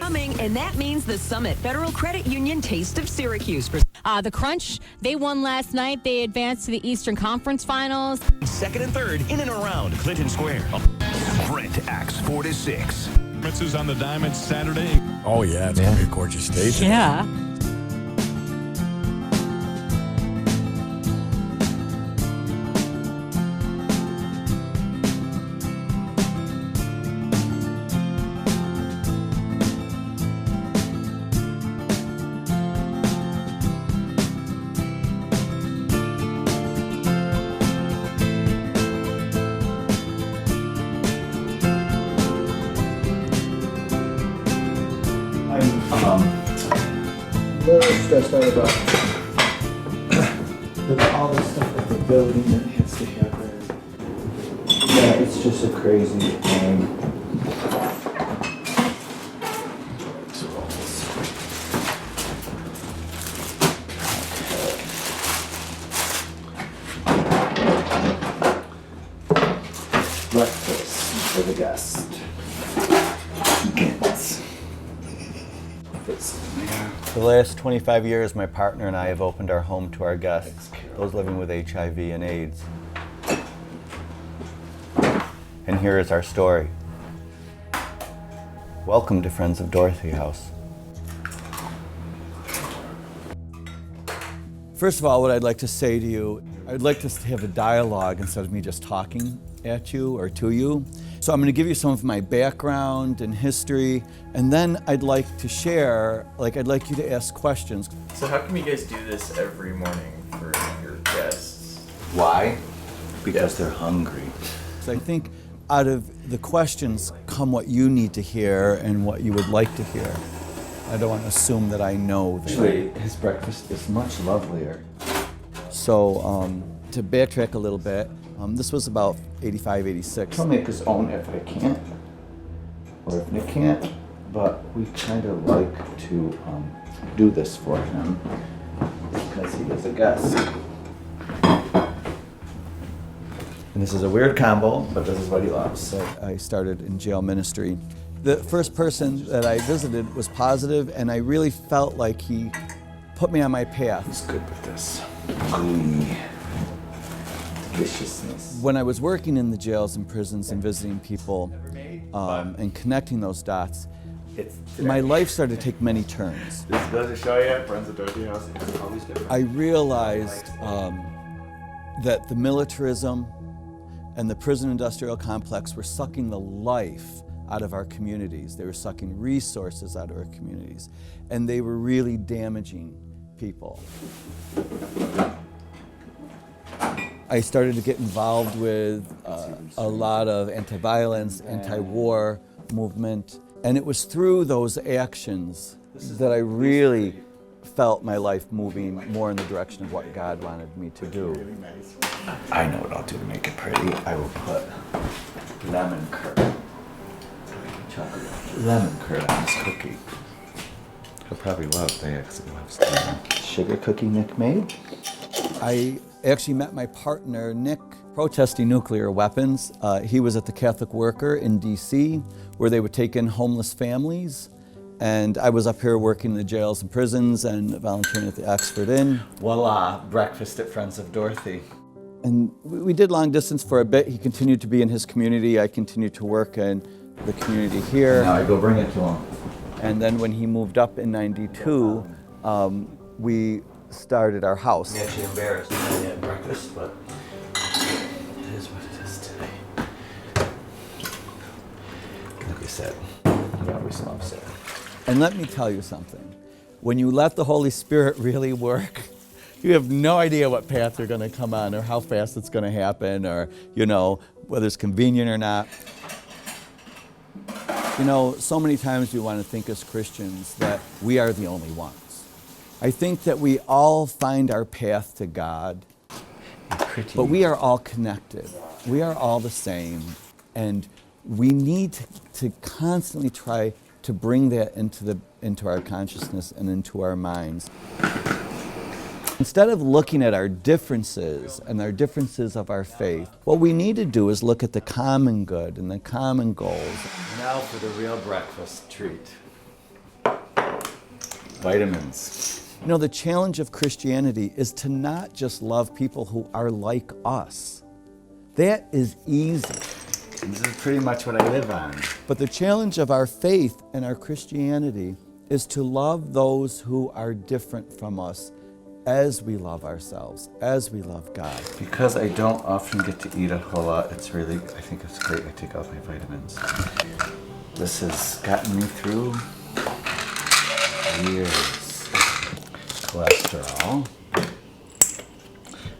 coming, and that means the Summit Federal Credit Union Taste of Syracuse. The Crunch, they won last night. They advanced to the Eastern Conference Finals. Second and third in and around Clinton Square. Brent acts 4 to 6. Is on the diamond Saturday. Oh yeah, it's gonna be a gorgeous stage. Yeah. A little stressed out about all the stuff at the building that has to happen. Yeah, it's just a crazy thing. Breakfast for the guest. For the last 25 years, my partner and I have opened our home to our guests, those living with HIV and AIDS. And here is our story. Welcome to Friends of Dorothy House. First of all, what I'd like to say to you, I'd like to have a dialogue instead of me just talking at you or to you. So I'm going to give you some of my background and history, and then I'd like to share, I'd like you to ask questions. So how come you guys do this every morning for your guests? Why? Because they're hungry. So I think out of the questions come what you need to hear and what you would like to hear. I don't want to assume that I know that. Actually, his breakfast is much lovelier. So to backtrack a little bit, this was about 85, 86. He'll make his own if I can't, or if Nick can't, but we kind of like to do this for him because he is a guest. And this is a weird combo, but this is what he loves. So I started in jail ministry. The first person that I visited was positive, and I really felt like he put me on my path. He's good with this gooey deliciousness. When I was working in the jails and prisons and visiting people and connecting those dots, my life started to take many turns. This goes to show you, Friends of Dorothy House is always different. I realized that the militarism and the prison industrial complex were sucking the life out of our communities. They were sucking resources out of our communities, and they were really damaging people. I started to get involved with a lot of anti-violence, anti-war movement, and it was through those actions that I really felt my life moving more in the direction of what God wanted me to do. I know what I'll do to make it pretty. I will put lemon curd, chocolate lemon curd on this cookie. He'll probably love that. Sugar cookie Nick made. I actually met my partner, Nick, protesting nuclear weapons. He was at the Catholic Worker in DC, where they would take in homeless families. And I was up here working in the jails and prisons and volunteering at the Oxford Inn. Voila, breakfast at Friends of Dorothy. And we did long distance for a bit. He continued to be in his community. I continued to work in the community here. Now I go bring it to him. And then when he moved up in '92, we started our house. I'm actually embarrassed that I had breakfast, but it is what it is today. Like we said, he always loves it. And let me tell you something. When you let the Holy Spirit really work, you have no idea what path you're going to come on or how fast it's going to happen or, whether it's convenient or not. So many times we want to think as Christians that we are the only ones. I think that we all find our path to God, but we are all connected. We are all the same, and we need to constantly try to bring that into our consciousness and into our minds. Instead of looking at our differences and our differences of our faith, what we need to do is look at the common good and the common goals. Now for the real breakfast treat. Vitamins. You know, the challenge of Christianity is to not just love people who are like us. That is easy. This is pretty much what I live on. But the challenge of our faith and our Christianity is to love those who are different from us as we love ourselves, as we love God. Because I don't often get to eat a whole lot, I think it's great I take out my vitamins. This has gotten me through years. Cholesterol.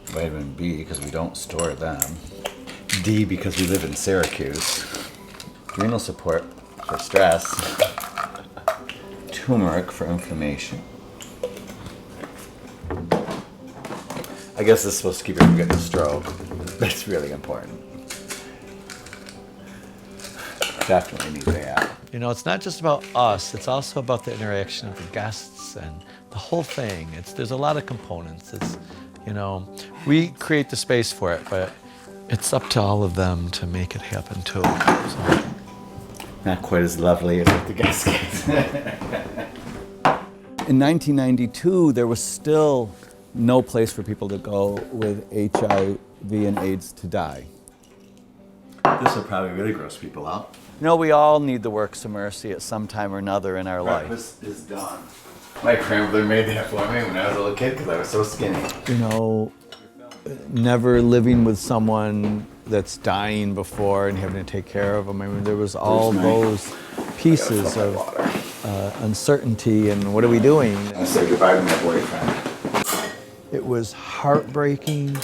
Vitamin B, because we don't store them. D, because we live in Syracuse. Renal support for stress. Turmeric for inflammation. I guess this is supposed to keep you from getting a stroke. That's really important. Definitely need that. You know, it's not just about us, it's also about the interaction of the guests and the whole thing. There's a lot of components. You know, we create the space for it, but it's up to all of them to make it happen too. So. Not quite as lovely as what the guests get. In 1992, there was still no place for people to go with HIV and AIDS to die. This will probably really gross people out. You know, we all need the works of mercy at some time or another in our life. Breakfast is done. My grandmother made that for me when I was a little kid because I was so skinny. You know, never living with someone that's dying before and having to take care of them. I mean, there was all those pieces of uncertainty and what are we doing? I said goodbye to my boyfriend. It was heartbreaking.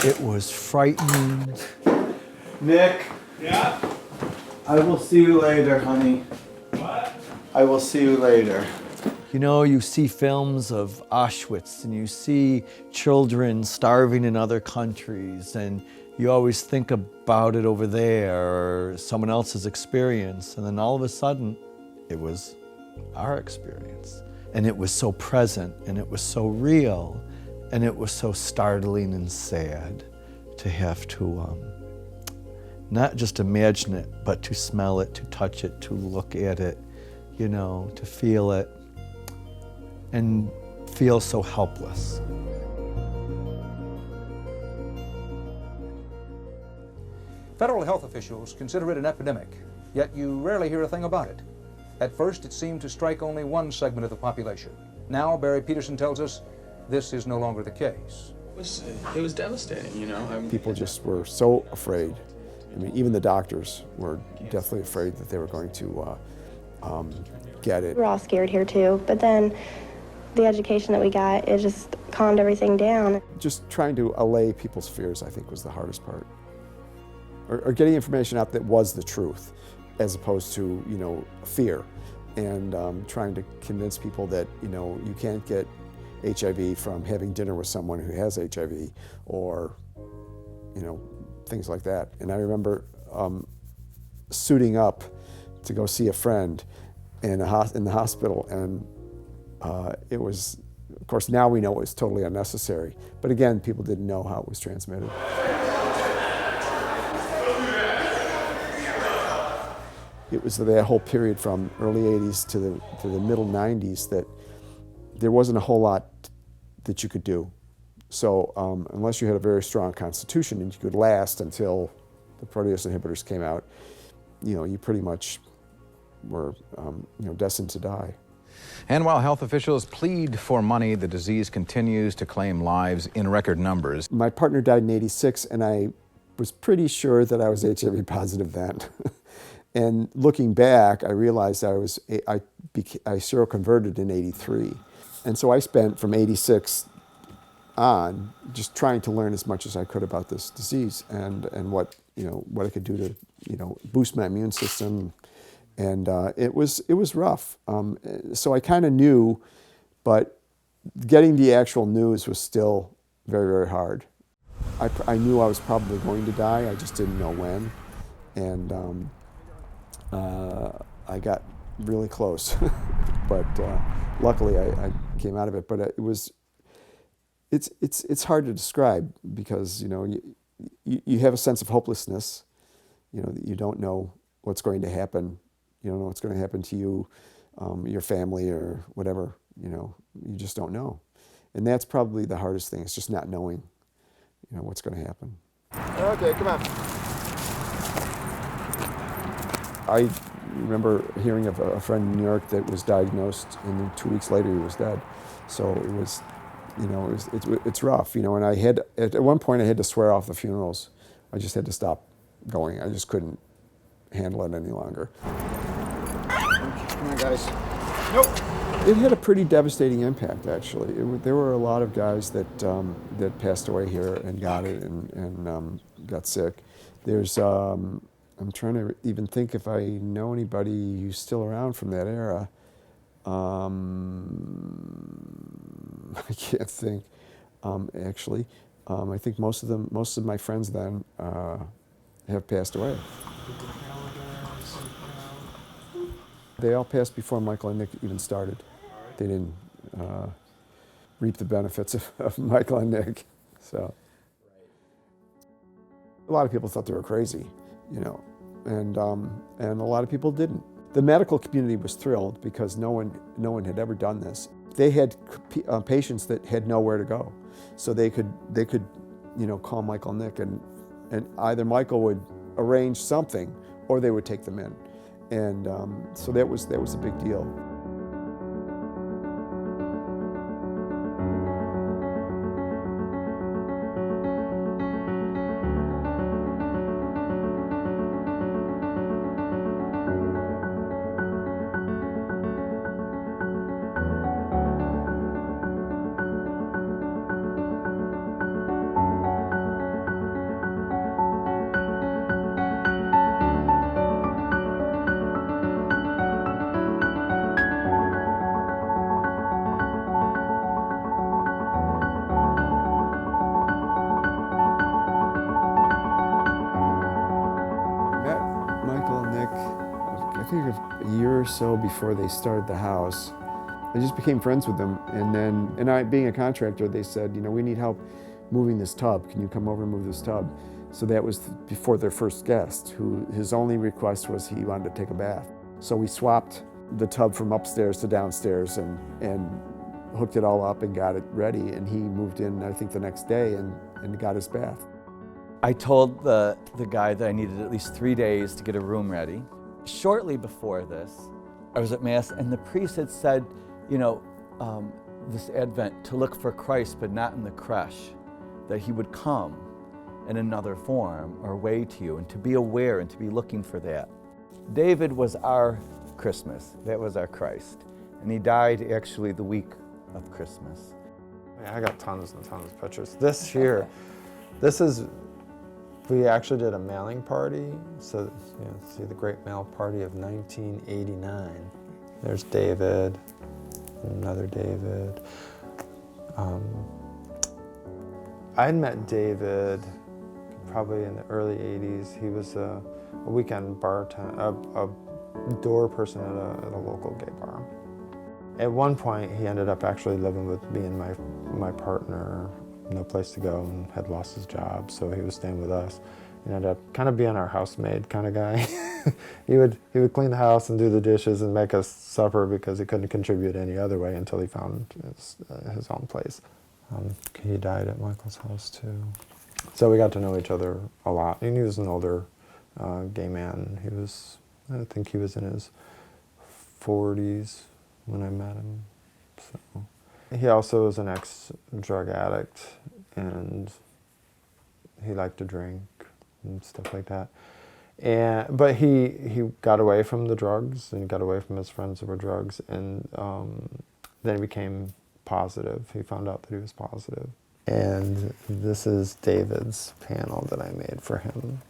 It was frightening. Nick. Yeah? I will see you later, honey. What? I will see you later. You know, you see films of Auschwitz and you see children starving in other countries and you always think about it over there or someone else's experience, and then all of a sudden it was our experience. And it was so present and it was so real and it was so startling and sad to have to not just imagine it, but to smell it, to touch it, to look at it, you know, to feel it, and feel so helpless. Federal health officials consider it an epidemic, yet you rarely hear a thing about it. At first, it seemed to strike only one segment of the population. Now, Barry Peterson tells us this is no longer the case. It was devastating, you know. People just were so afraid. I mean, even the doctors were definitely afraid that they were going to get it. We're all scared here too, but then the education that we got, it just calmed everything down. Just trying to allay people's fears, I think, was the hardest part. Or getting information out that was the truth, as opposed to, you know, fear. And trying to convince people that, you know, you can't get HIV from having dinner with someone who has HIV, or, you know, things like that. And I remember suiting up to go see a friend in the hospital, and it was, of course, now we know it was totally unnecessary. But again, people didn't know how it was transmitted. It was that whole period from early 80s to the middle 90s that there wasn't a whole lot that you could do. So unless you had a very strong constitution and you could last until the protease inhibitors came out, you know, you pretty much were you know, destined to die. And while health officials plead for money, the disease continues to claim lives in record numbers. My partner died in '86, and I was pretty sure that I was HIV positive then. And looking back, I realized I seroconverted in '83. And so I spent from '86 on just trying to learn as much as I could about this disease and what, you know, what I could do to, you know, boost my immune system. And it was rough. So I kind of knew, but getting the actual news was still very, very hard. I knew I was probably going to die. I just didn't know when. And I got really close, but luckily I came out of it. But it's hard to describe because, you know, you have a sense of hopelessness. You know, you don't know what's going to happen. You don't know what's going to happen to you, your family, or whatever. you know, you just don't know. And that's probably the hardest thing. It's just not knowing, you know, what's going to happen. Okay, come on. I remember hearing of a friend in New York that was diagnosed, and then 2 weeks later he was dead. So it was, you know, it's rough, you know. And I had at one point I had to swear off the funerals. I just had to stop going. I just couldn't handle it any longer. Come on, guys. Nope. It had a pretty devastating impact, actually. There were a lot of guys that that passed away here and got it and got sick. There's, I'm trying to even think if I know anybody who's still around from that era. I can't think, actually. I think most of my friends then have passed away. They all passed before Michael and Nick even started. They didn't reap the benefits of Michael and Nick. So a lot of people thought they were crazy, you know, and a lot of people didn't. The medical community was thrilled because no one had ever done this. They had patients that had nowhere to go, so they could you know, call Michael and Nick, and either Michael would arrange something or they would take them in. And so that was a big deal. I think a year or so before they started the house. I just became friends with them, and I, being a contractor, they said, you know, we need help moving this tub. Can you come over and move this tub? So that was before their first guest, who his only request was he wanted to take a bath. So we swapped the tub from upstairs to downstairs and hooked it all up and got it ready, and he moved in, I think, the next day and got his bath. I told the guy that I needed at least 3 days to get a room ready. Shortly before this, I was at Mass, and the priest had said, you know, this Advent, to look for Christ, but not in the creche, that he would come in another form or way to you, and to be aware and to be looking for that. David was our Christmas. That was our Christ. And he died actually the week of Christmas. I got tons and tons of pictures. This here, we actually did a mailing party. So, you know, see the Great Mail Party of 1989. There's David, another David. I'd met David probably in the early 80s. He was a weekend bartender, a door person at a local gay bar. At one point, he ended up actually living with me and my partner, no place to go, and had lost his job, so he was staying with us. He ended up kind of being our housemaid kind of guy. He would clean the house and do the dishes and make us supper because he couldn't contribute any other way until he found his own place. He died at Michael's house too. So we got to know each other a lot. And he was an older gay man. I think he was in his 40s when I met him. So. He also was an ex-drug addict, and he liked to drink and stuff like that. But he got away from the drugs, and he got away from his friends that were drugs, and then he became positive. He found out that he was positive. And this is David's panel that I made for him.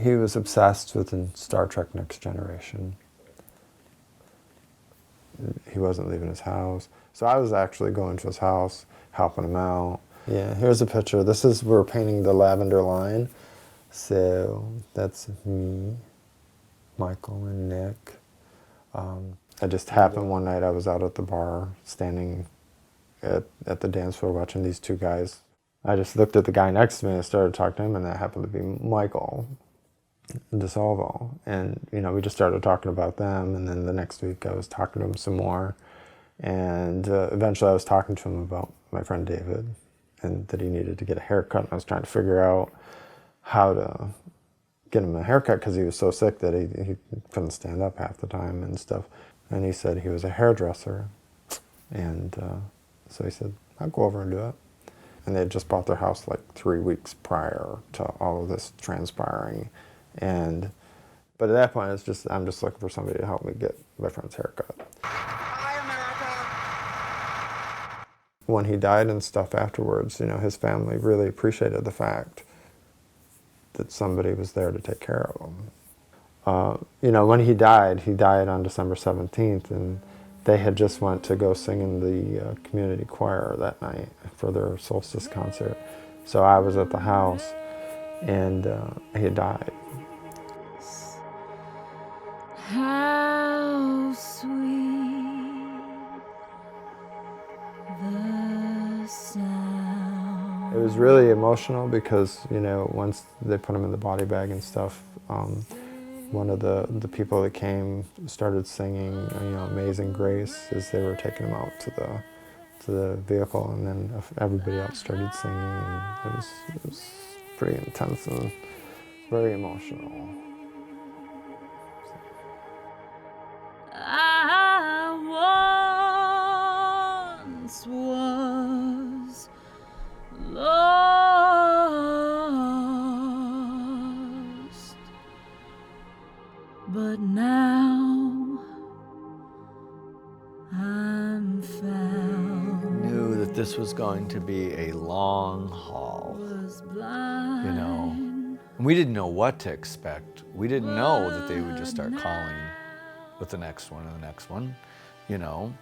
He was obsessed with Star Trek Next Generation. He wasn't leaving his house. So I was actually going to his house, helping him out. Yeah, here's a picture. We're painting the lavender line. So that's me, Michael, and Nick. It just happened one night. I was out at the bar, standing at the dance floor watching these two guys. I just looked at the guy next to me and started talking to him, and that happened to be Michael, DeSalvo. And, you know, we just started talking about them, and then the next week I was talking to him some more. And eventually I was talking to him about my friend David and that he needed to get a haircut. And I was trying to figure out how to get him a haircut because he was so sick that he couldn't stand up half the time and stuff. And he said he was a hairdresser. And so he said, I'll go over and do it. And they had just bought their house like 3 weeks prior to all of this transpiring. But at that point, I'm just looking for somebody to help me get my friend's haircut. When he died and stuff afterwards, you know, his family really appreciated the fact that somebody was there to take care of him. You know, when he died on December 17th, and they had just went to go sing in the community choir that night for their solstice concert. So I was at the house, and he had died. How sweet the sound. It was really emotional because, you know, once they put him in the body bag and stuff, one of the people that came started singing, you know, Amazing Grace as they were taking him out to the vehicle, and then everybody else started singing, and it was pretty intense and very emotional. I once was lost, but now I'm found. Knew that this was going to be a long haul, you know. And we didn't know what to expect. We didn't know that they would just start calling with the next one and the next one, you know.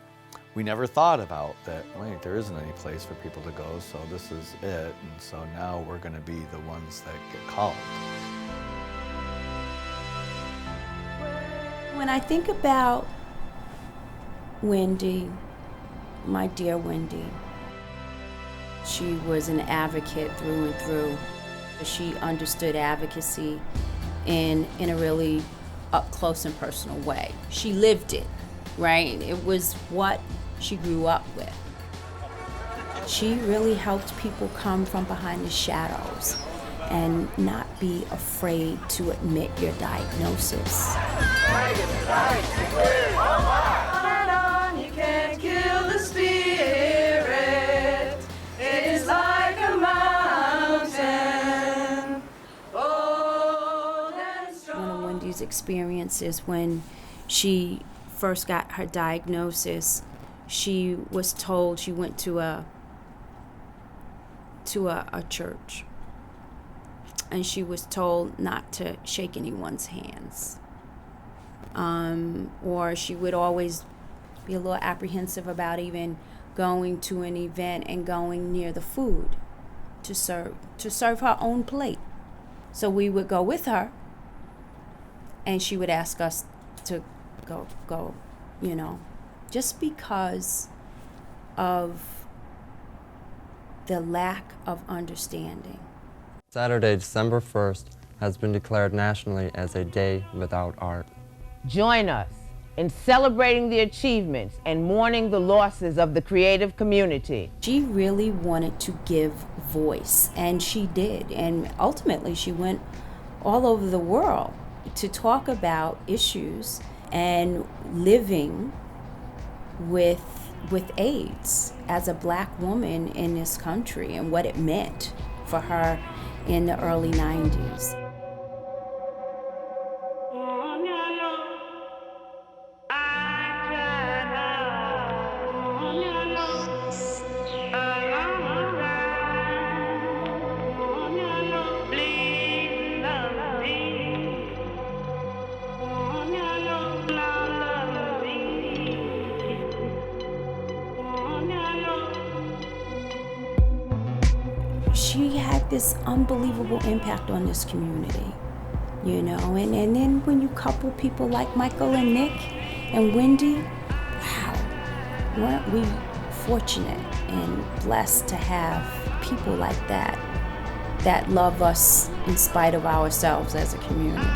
We never thought about that, wait, there isn't any place for people to go, so this is it, and so now we're gonna be the ones that get called. When I think about Wendy, my dear Wendy, she was an advocate through and through. She understood advocacy in a really up close and personal way. She lived it, right? It was what she grew up with. She really helped people come from behind the shadows and not be afraid to admit your diagnosis. You can't kill the spirit. It is like a mountain. One of Wendy's experiences when she first got her diagnosis, she was told, she went to a church, and she was told not to shake anyone's hands. Or she would always be a little apprehensive about even going to an event and going near the food to serve her own plate. So we would go with her, and she would ask us to go, you know, just because of the lack of understanding. Saturday, December 1st, has been declared nationally as a day without art. Join us in celebrating the achievements and mourning the losses of the creative community. She really wanted to give voice, and she did. And ultimately, she went all over the world to talk about issues and living with AIDS as a Black woman in this country and what it meant for her in the early 90s. She had this unbelievable impact on this community, you know, and then when you couple people like Michael and Nick and Wendy, wow, weren't we fortunate and blessed to have people like that love us in spite of ourselves as a community.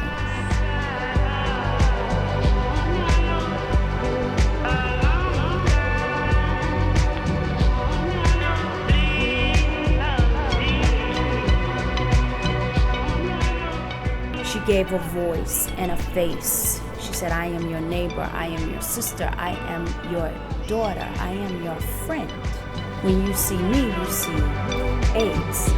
gave a voice and a face. She said, I am your neighbor, I am your sister, I am your daughter, I am your friend. When you see me, you see AIDS.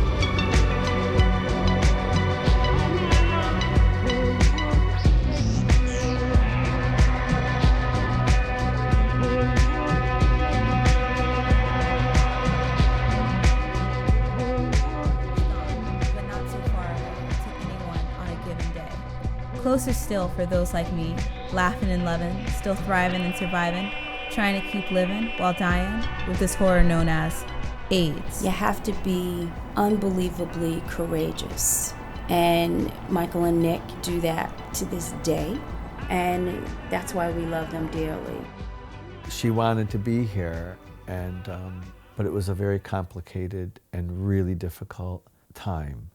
Closer still for those like me, laughing and loving, still thriving and surviving, trying to keep living while dying with this horror known as AIDS. You have to be unbelievably courageous. And Michael and Nick do that to this day. And that's why we love them dearly. She wanted to be here, and but it was a very complicated and really difficult time.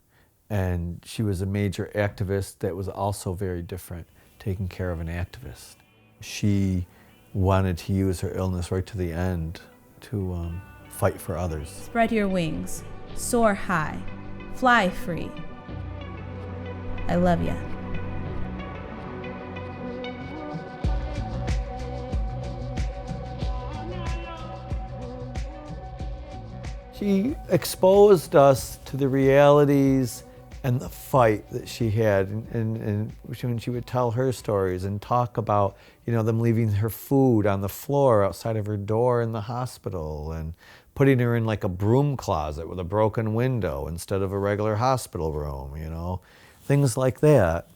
And she was a major activist that was also very different, taking care of an activist. She wanted to use her illness right to the end to fight for others. Spread your wings, soar high, fly free. I love ya. She exposed us to the realities and the fight that she had, and when she would tell her stories and talk about, you know, them leaving her food on the floor outside of her door in the hospital and putting her in like a broom closet with a broken window instead of a regular hospital room, you know, things like that.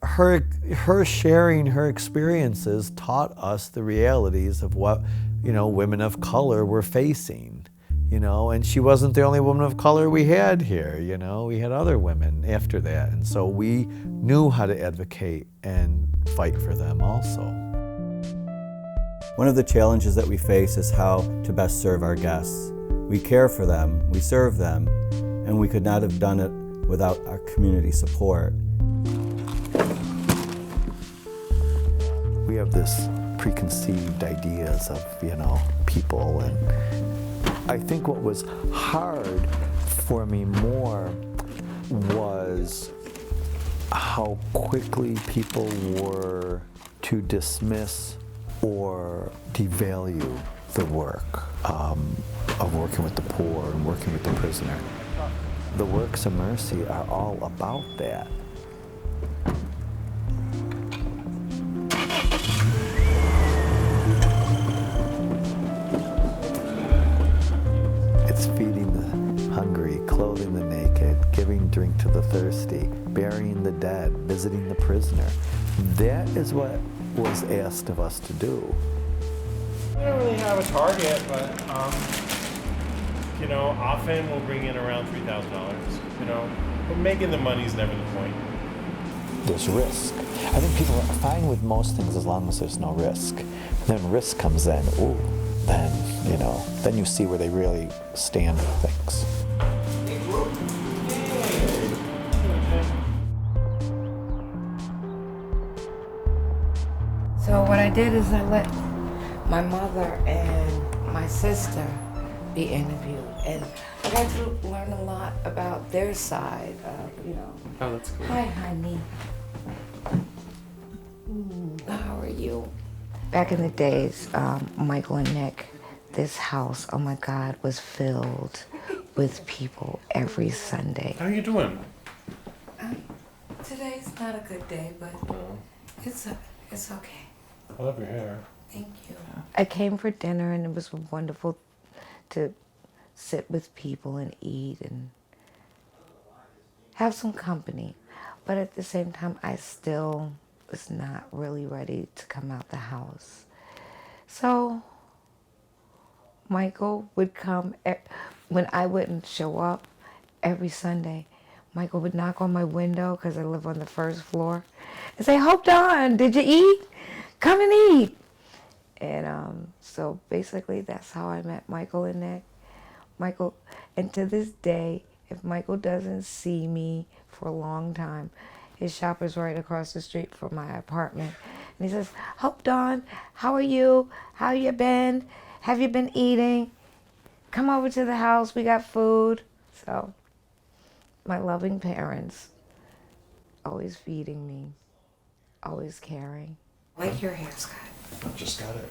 Her sharing her experiences taught us the realities of what, you know, women of color were facing. You know, and she wasn't the only woman of color we had here, you know, we had other women after that. And so we knew how to advocate and fight for them also. One of the challenges that we face is how to best serve our guests. We care for them, we serve them, and we could not have done it without our community support. We have this preconceived ideas of, you know, people, and I think what was hard for me more was how quickly people were to dismiss or devalue the work of working with the poor and working with the prisoner. The works of mercy are all about that. It's feeding the hungry, clothing the naked, giving drink to the thirsty, burying the dead, visiting the prisoner. That is what was asked of us to do. I don't really have a target, but you know, often we'll bring in around $3,000, you know, but making the money is never the point. There's risk. I think people are fine with most things as long as there's no risk. Then risk comes in, ooh, then, you know, then you see where they really stand with things. So what I did is I let my mother and my sister be interviewed, and I got to learn a lot about their side of, you know. Oh, that's cool. Hi, honey. How are you? Back in the days, Michael and Nick, this house, oh my God, was filled with people every Sunday. How are you doing? Today's not a good day, but it's okay. I love your hair. Thank you. I came for dinner, and it was wonderful to sit with people and eat and have some company. But at the same time, I still was not really ready to come out the house. So Michael would come, when I wouldn't show up every Sunday, Michael would knock on my window, because I live on the first floor, and say, "Hope Dawn, did you eat? Come and eat." And so basically that's how I met Michael and Nick. Michael, and to this day, if Michael doesn't see me for a long time, his shop is right across the street from my apartment. And he says, "Hope Dawn, how are you? How you been? Have you been eating? Come over to the house, we got food." So my loving parents always feeding me, always caring. I like your hair, Scott. I just got it.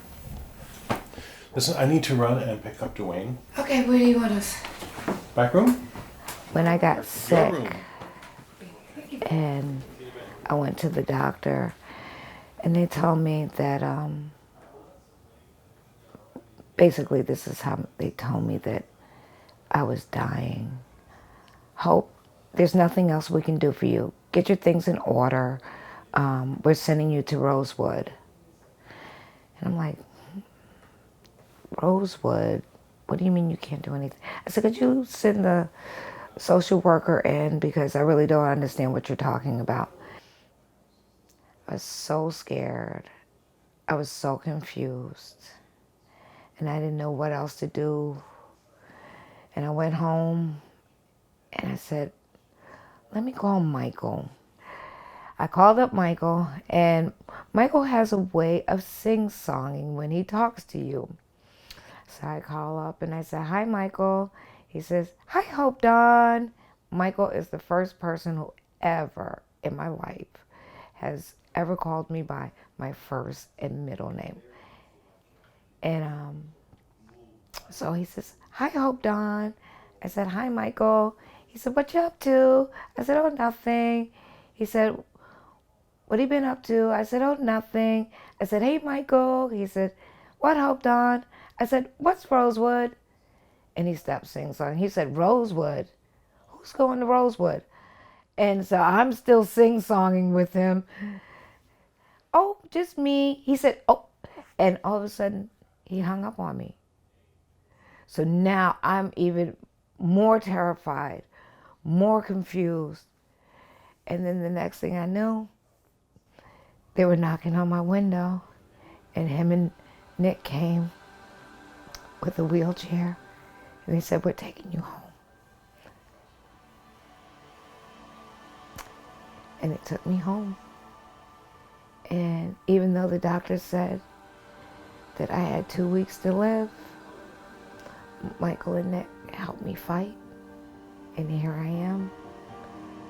Listen, I need to run and pick up Dwayne. Okay, where do you want us? Back room? When I got Your sick room. and I went to the doctor and they told me that, basically this is how they told me that I was dying. Hope, there's nothing else we can do for you. Get your things in order. We're sending you to Rosewood. And I'm like, Rosewood? What do you mean you can't do anything? I said, could you send the social worker in because I really don't understand what you're talking about. I was so scared. I was so confused. And I didn't know what else to do. And I went home and I said, let me call Michael. I called up Michael, and Michael has a way of sing-songing when he talks to you. So I call up and I said, hi, Michael. He says, hi, Hope Dawn. Michael is the first person who ever in my life has ever called me by my first and middle name. And so he says, hi, Hope Dawn. I said, hi, Michael. He said, what you up to? I said, oh, nothing. He said, what have you been up to? I said, oh, nothing. I said, hey, Michael. He said, what, Hope Dawn? I said, what's Rosewood? And he stopped sing-songing. He said, Rosewood? Who's going to Rosewood? And so I'm still sing-songing with him. Oh, just me. He said, oh. And all of a sudden, he hung up on me. So now I'm even more terrified, more confused. And then the next thing I knew, they were knocking on my window, and him and Nick came with a wheelchair, and they said, we're taking you home. And it took me home. And even though the doctor said that I had 2 weeks to live, Michael and Nick helped me fight. And here I am,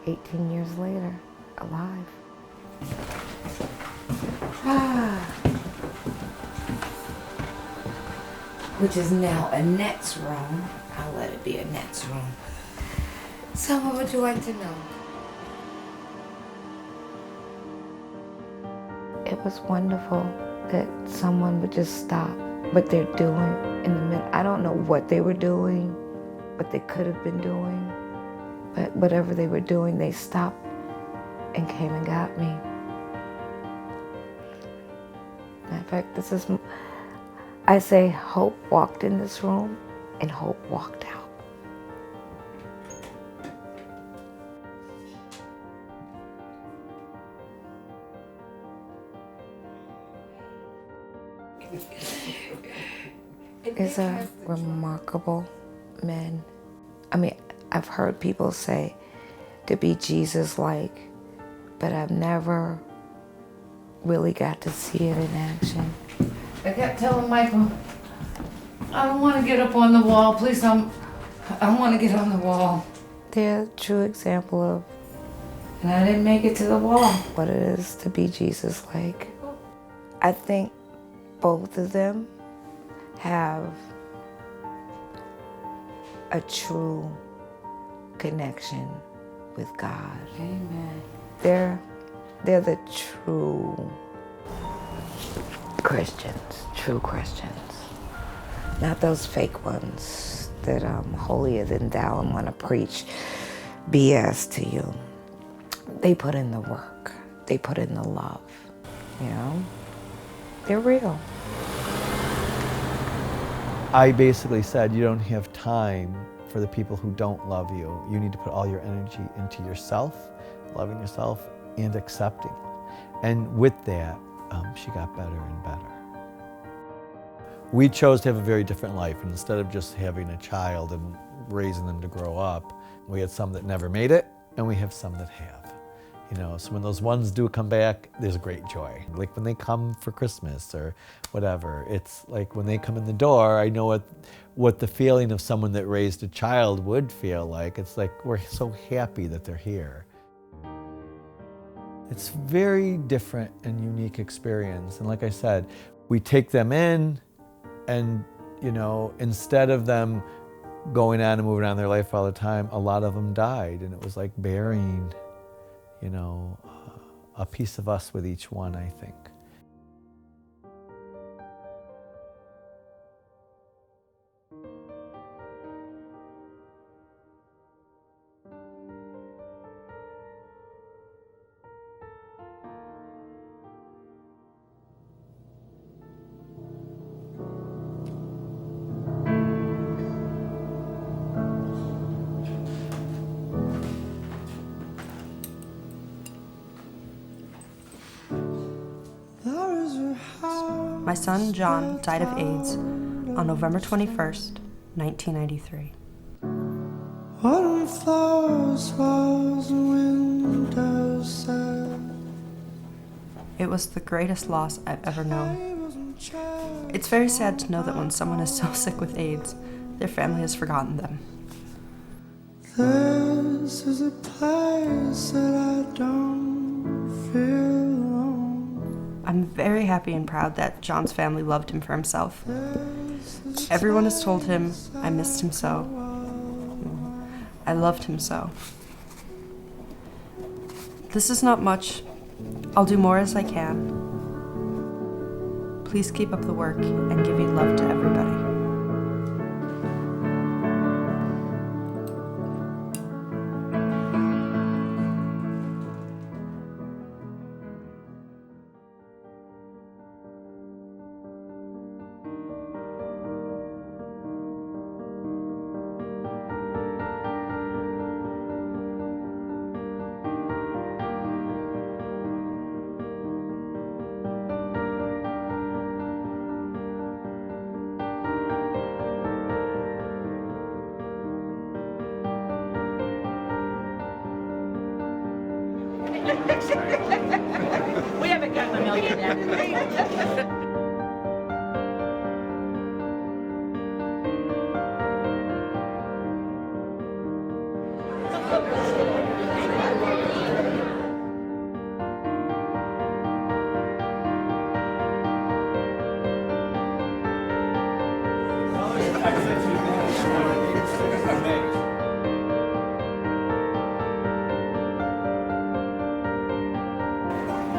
18 years later, alive. Which is now Annette's room. I'll let it be Annette's room. So what would you like to know? It was wonderful that someone would just stop what they're doing in the middle. I don't know what they were doing, what they could have been doing, but whatever they were doing, they stopped and came and got me. Matter of fact, this is, I say Hope walked in this room and Hope walked out. Is a remarkable man. I mean, I've heard people say to be Jesus-like, but I've never really got to see it in action. I kept telling Michael, I don't want to get up on the wall. Please don't. I don't want to get on the wall. They're a true example of, and I didn't make it to the wall, what it is to be Jesus-like. I think both of them have a true connection with God. Amen. They're the true Christians, true Christians. Not those fake ones that holier than thou and want to preach BS to you. They put in the work. They put in the love, you know? They're real. I basically said, you don't have time for the people who don't love you. You need to put all your energy into yourself, loving yourself, and accepting. And with that, she got better and better. We chose to have a very different life. And instead of just having a child and raising them to grow up, we had some that never made it, and we have some that have. You know, so when those ones do come back, there's great joy. Like when they come for Christmas or whatever, it's like when they come in the door, I know what the feeling of someone that raised a child would feel like. It's like we're so happy that they're here. It's very different and unique experience. And like I said, we take them in and, you know, instead of them going on and moving on their life all the time, a lot of them died. And it was like burying, you know, a piece of us with each one, I think. My son, John, died of AIDS on November 21st, 1993. Autumn flowers, walls and windows sad. It was the greatest loss I've ever known. It's very sad to know that when someone is so sick with AIDS, their family has forgotten them. This is a place that I don't feel alone. I'm very happy and proud that John's family loved him for himself. Everyone has told him I missed him so. I loved him so. This is not much. I'll do more as I can. Please keep up the work and giving love to everybody. We haven't gotten a million yet.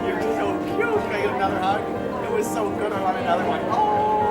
You're so cute. Can I get another hug? It was so good. I want another one. Oh!